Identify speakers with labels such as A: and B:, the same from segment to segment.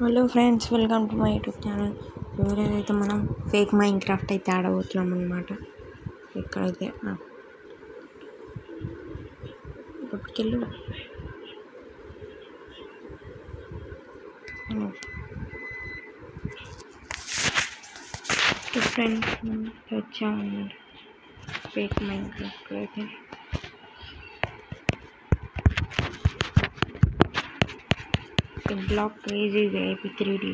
A: Hello friends, welcome to my YouTube channel. ఎవరైతే మనం fake Minecraft అయితే ఆడబోతున్నాం అనమాట. ఇక్కడైతే ఇప్పటికెళ్ళు ఫ్రెండ్స్ వచ్చామన్నమాట ఫేక్ మైన్క్రాఫ్ట్ అయితే. బ్లాక్ క్రేజీ వేపి 3D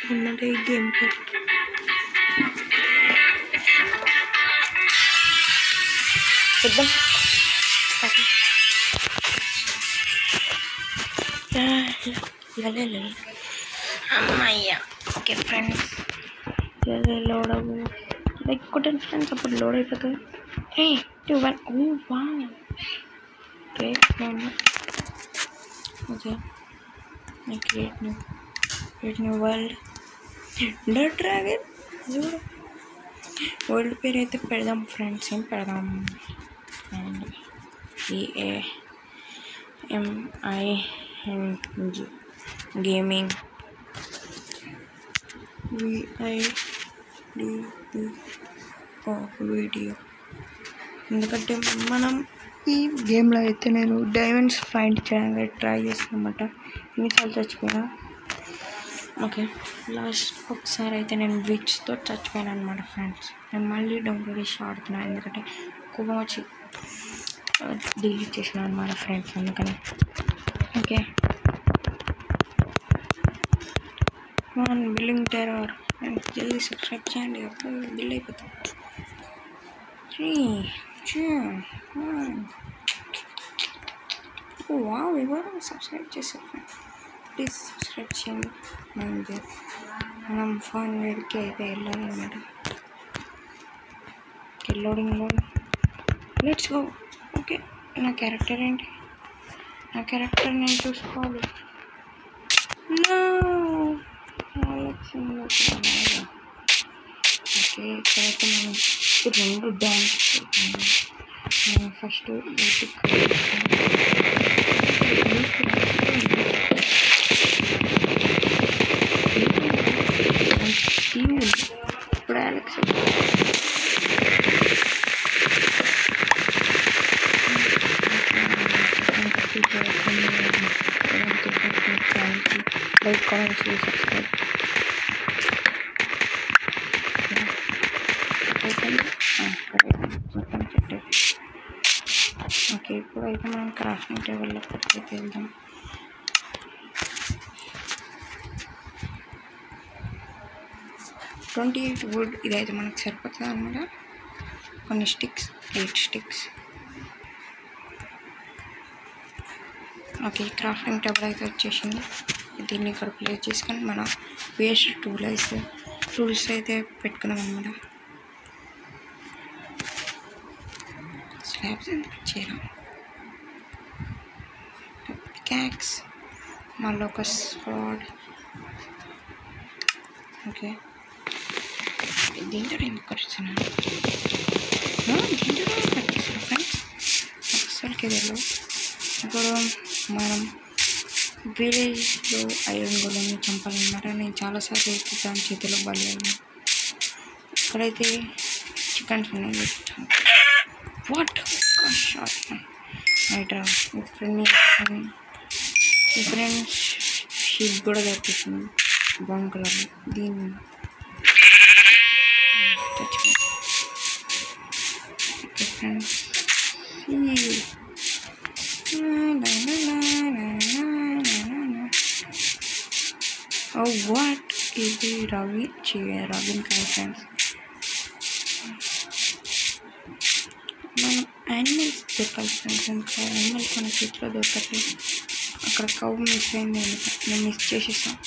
A: అన్నమాట ఈ గేమ్ పేరు. చూద్దాం. అమ్మయ్యా. ఓకే ఫ్రెండ్స్, లోడ్ అవ్వు లైక్ కొట్టండి ఫ్రెండ్స్, అప్పుడు లోడ్ అయిపోతుంది. 3, 2, 1. వా okay okay create new world. డర్ డ్రాగన్ వరల్డ్ పేరు అయితే పెడదాం ఫ్రెండ్స్. ఏం పెడదాం? And EAMING gaming video. ఎందుకంటే మనం ఈ గేమ్లో అయితే నేను డైమండ్స్ ఫైండ్ చేయడానికి ట్రై చేస్తాను అన్నమాట. ఎన్నిసార్లు చచ్చిపోయినా. ఓకే, లాస్ట్ ఒకసారి అయితే నేను విచ్తో చచ్చిపోయాను అనమాట ఫ్రెండ్స్. నేను మళ్ళీ డౌన్లోడ్ చేసి ఆడుతున్నాను, ఎందుకంటే కోపం వచ్చి డిలీట్ చేసిన అనమాట ఫ్రెండ్స్, అందుకని. ఓకే, బిల్డింగ్ టెర్రర్ జల్దీ సబ్స్క్రైబ్ చేయండి, అప్పుడు బిల్ అయిపోతుంది. 3, 2, 1. వావ్, ఎవరు సబ్స్క్రైబ్ చేశారు ఫ్రెండ్స్? ప్లీజ్ సబ్స్క్రైబ్ చేయండి. మనం ఫోన్ వేడికి అయితే వెళ్ళాలన్నమాట. Loading let's go. ఓకే, నా క్యారెక్టర్ ఏంటి? నా క్యారెక్టర్ నేను చూసుకోవాలి. ఓకే, ఇక్కడైతే మనం 2 డ్యాన్స్ ఫస్ట్ ఇప్పుడు అలెక్స్ లైక్ కామెంట్ చేసి సబ్స్క్రైబ్. మొత్తం చెట్టు. ఓకే, ఇప్పుడైతే మనం క్రాఫ్టింగ్ టేబుల్లో పట్టుకు వెళ్దాం. ట్వంటీ 8 వుడ్ ఇదైతే మనకు సరిపోతుంది అన్నమాట. కొన్ని sticks, 8 sticks. Okay, crafting table అయితే వచ్చేసింది. దీన్ని ఇక్కడ ప్లేస్ చేసుకొని మనం వేస్ట్ టూల్స్ అయితే పెట్టుకున్నాం అన్నమాట. స్లాబ్స్ ఎందుకు చేయడం? క్యాక్స్, మళ్ళీ ఒక స్వాడ్. ఓకే, దీంతో ఎందుకు కట్టుతున్నాను? దీంతో కట్టేసాను ఫ్రెండ్స్, అసలుకి తెలియదు. ఇప్పుడు మనం విలేజ్లో ఐరన్ గోళంని చంపాలన్నమాట. నేను చాలాసార్లు అయితే దాని చేతిలో బలేను. ఇక్కడైతే చికెన్స్ ఉన్నాయి. వాట్ షాట్ నైట్రా. ఫ్రెండ్స్ షీప్ కూడా దొరికిస్తుంది బ్రౌన్ కలర్లో. దీన్ని ఫ్రెండ్స్ వాట్ ఇది రావిన్ కాయ ఫ్రెండ్స్. మనం యానిమల్స్ దొరకాలి ఫ్రెండ్స్, ఇంకా యానిమల్స్ మన చేతిలో దొరకట్లేదు. అక్కడ కౌ మిస్ అయింది, నేను మిస్ చేసేసాను.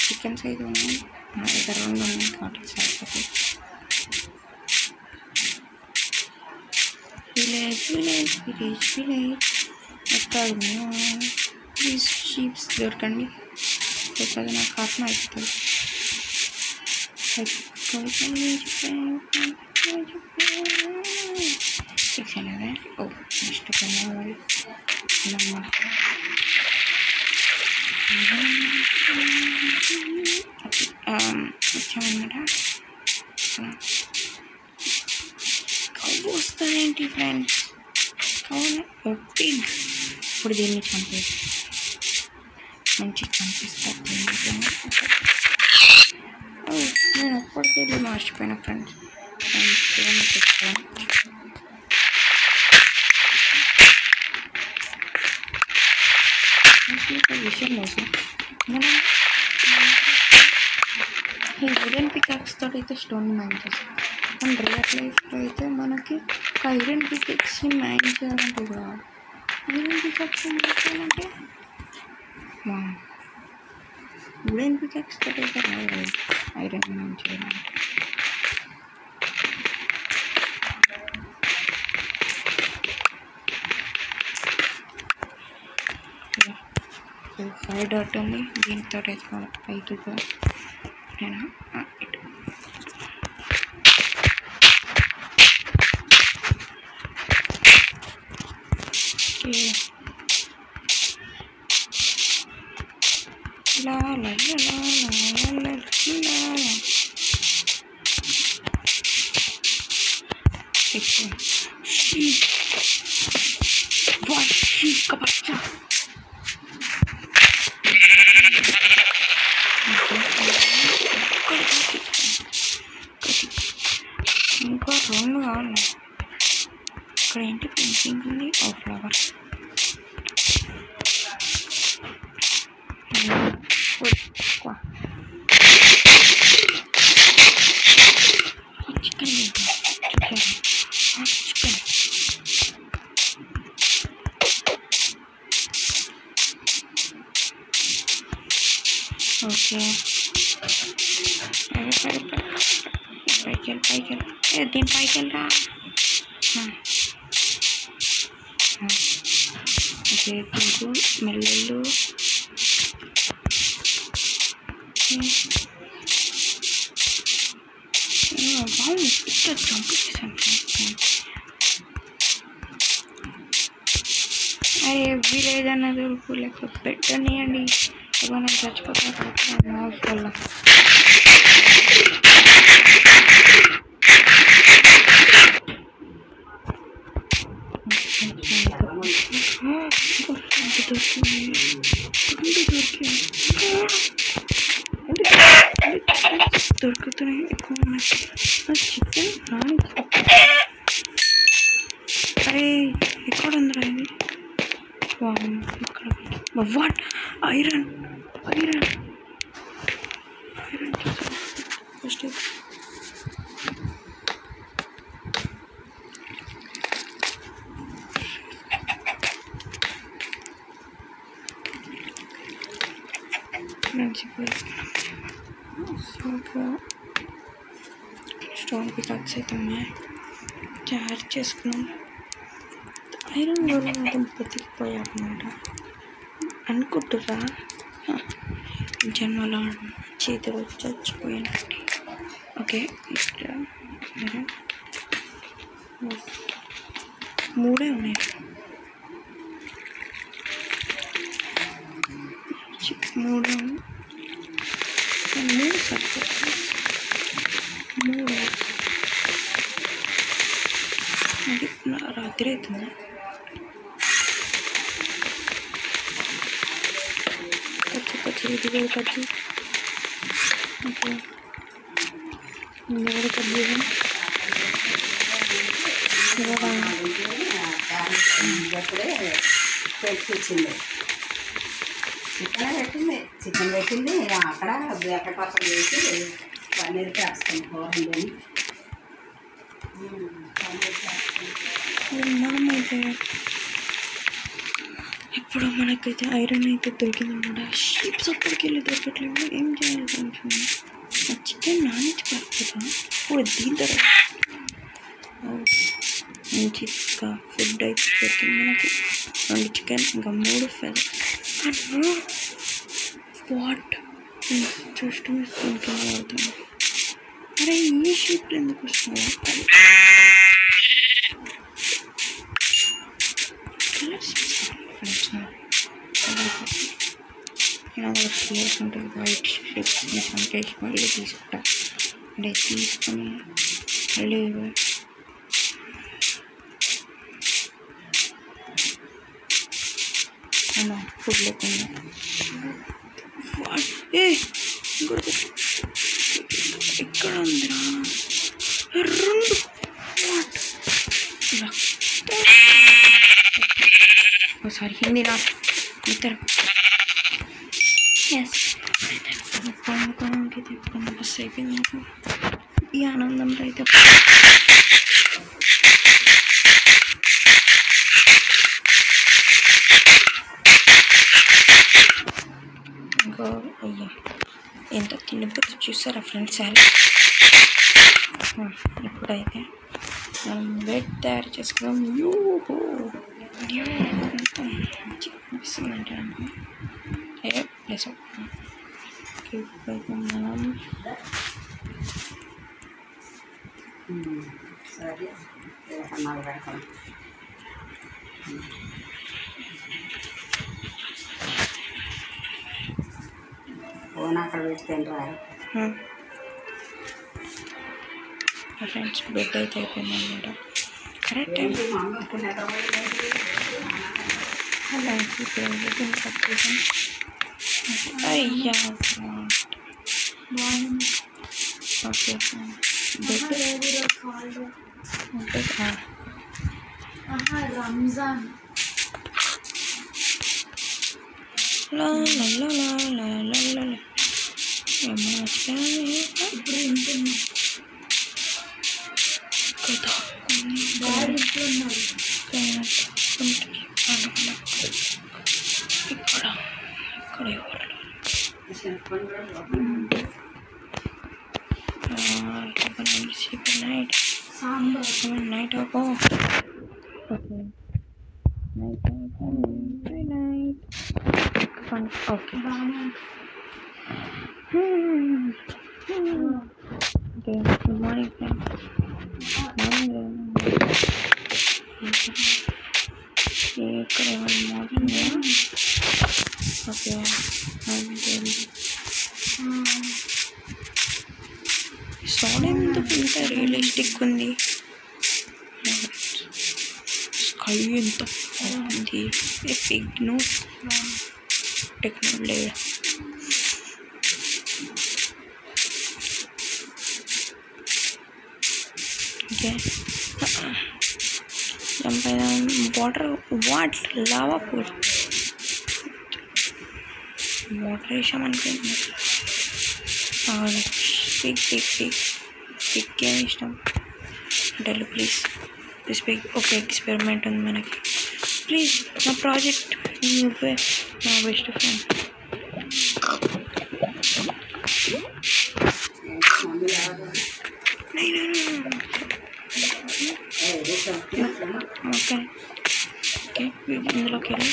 A: చికెన్స్ అయితే ఉన్నాయి, నా దగ్గర 2 ఉన్నాయి కాబట్టి సరిపోతుంది. విలేజ్ ఎక్కడ ప్లీజ్ షీప్స్ దొరకండి, లేకపోతే నాకు ఆత్మ అయిపోతుంది. సెక్షన్ అదే. ఓ నెక్స్ట్ కన్నా వచ్చామన్నమాట. కవ్వు వస్తుందేంటి ఫ్రెండ్స్? కవ్వు పిగ్. ఇప్పుడు దీన్ని చంపేసి మంచి చంపిస్తాను. నేను ఒక్కడికి మర్చిపోయిన ఫ్రెండ్స్. విషయం లేదు, మనం ఈ వుడెన్ పికాక్స్ తోటి అయితే స్టోన్ మైన్ చేస్తాం. మన రియల్ లైఫ్లో అయితే మనకి ఒక ఐరన్ పికాక్స్ని మైన్ చేయాలంటే కూడా ఐరన్ పికాక్స్ చేయాలంటే వుడెన్ పికాక్స్ తోటి అయితే రాదు ఐరన్ మైన్ చేయాలంటే. ఫైవ్ డాట్ ఉంది, దీంతో అయితే మనకు పైకిగా నేను ఇటు ఇంకా రెండు కావాలి. ఇక్కడ ఏంటి పెయింటింగ్ ఉంది, ఓ ఫ్లవర్. Chicken chicken okay. పైకి దీని పైకి వెళ్ళరా. ఓకే తింటూ మెల్లెళ్ళు ఇక్కడ చంపేసాను. అరే విలేజ్ అన్నది ఉరుకు లేకపోతే పెట్టనియండి, ఏమైనా చచ్చిపోతారు మౌస్ వల్ల. దొరుకుతున్నాయి ఎక్కువ చికెన్ రాని. అరే ఎక్కడ ఉందిరా ఇది? ఇక్కడ what iron iron iron first stone peacocks అయితే ఉన్నాయి, చార్జ్ చేసుకున్నాం. ఐరన్ వల్ల మొత్తం బతికిపోయామన్నమాట అనుకుంటురా. జన్మలో చేతులు చచ్చిపోయినట్టు. ఓకే ఇక్కడ మూడే ఉన్నాయి. మూడు సరిపోతుంది. మూడు అది రాత్రి అవుతుంది. ఖర్చు ఇది వేరు ఖర్చు. ఓకే ఎవరు ఖర్చు
B: పెట్టించింది. చికెన్ పెట్టింది అక్కడ బేకర్ పక్కన వేసి పన్నీర్ వేసుకొని పోవాలి.
A: మనమైతే ఇప్పుడు మనకైతే ఐరన్ అయితే దొరికిందన్నమాట. షీప్స్ అప్పటికి వెళ్ళి దొరకట్లేదు. ఏం చేయాలి కొంచెం చికెన్ నానిచ్చి పడిపోతా. ఇప్పుడు దీని తర్వాత మంచి ఫుడ్ అయితే దొరికింది మనకి. 2 చికెన్ ఇంకా 3 ఫెదర్. వాట్ చూస్తుంటే అవుతుంది. అరే ఈ షీప్లు ఎందుకు వస్తున్నాయి? నేను అది షేర్స్ ఉంటుంది వైట్ షేప్స్ చంపేసి మళ్ళీ తీసుకుంటా అంటే తీసుకొని మళ్ళీ అలా ఫుడ్ లేకుండా ఇక్కడ ఉందిరా రెండు ఒకసారి హిందీ నా ఇద్దరు పండుకోవడానికి బస్ అయిపోయింది నాకు ఈ ఆనందంలో అయితే ఇంకో అయ్యా ఎంత తిన్నప్పుడు చూస్తారా ఫ్రెండ్స్ సారీ ఇప్పుడైతే మనం బెడ్ తయారు చేసుకుందాం అనిపిస్తుందంటే నాకు ప్లేస్ ఇప్పుడైతే మనం
B: సరే పెడతాం ఫోన్ అక్కడ పెడితేనే రా
A: ఫ్రెండ్స్ బెడ్ అయితే అయిపోయింది అనమాట కరెక్ట్ టైం అయ్యా ఓకే బెడ్
C: రంజాన్ ఇప్పుడు వింటున్నా
A: ఇక్కడ night
C: sambar
A: night okay night okay
C: బాగా
A: ఓకే గుడ్ మార్నింగ్ ఫ్రెండ్స్ ఇక్కడ ఎవరు మార్నింగ్ ఓకే సౌండ్ ఎందుకు ఇంత రియలిస్టిక్ ఉంది స్కై ఎంత బాగుంది ఎపిగ్ను టెక్నాలజీ ఓకే దానిపైన వాటర్ లావా పూల్ వాటర్ వేసామనుకుంటున్నా పిక్ ఏమి ఇష్టం అంటే ప్లీజ్ పిక్ ఓకే ఎక్స్పెరిమెంట్ ఉంది మనకి ప్లీజ్ నా ప్రాజెక్ట్ నువ్వే నా బెస్ట్ ఫ్రెండ్ ఓకే ఓకే ఇందులోకి వెళ్ళి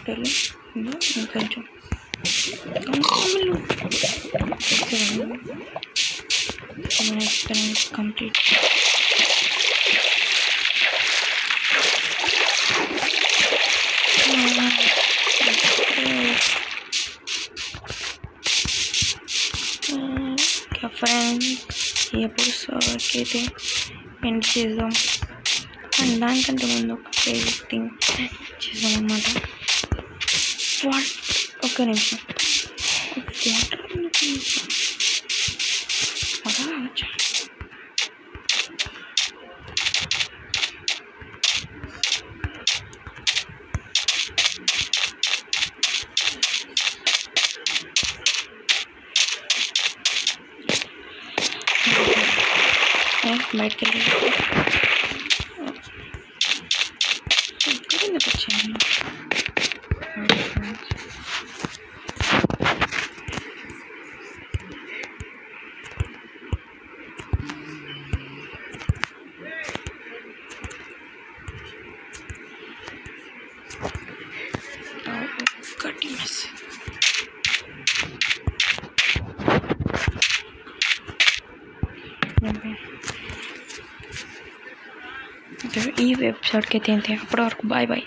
A: టెల్లు ఇంకొంచెం మన ఎక్స్పెరిమెంట్ కంప్లీట్ ఫ్రెండ్స్ ఎపిసోడ్కి అయితే ఎండ్ చేద్దాం అండ్ దానికంటే ముందు ఒక ఎడిటింగ్ చేద్దాం అన్నమాట ఒక్క నిమిషం బయటకి వెళ్ళి ఇక్కడ వచ్చాను ఒకటి మిస్ ఈ ఎపిసోడ్కి అయితే అంతే. అప్పటి వరకు బాయ్ బాయ్.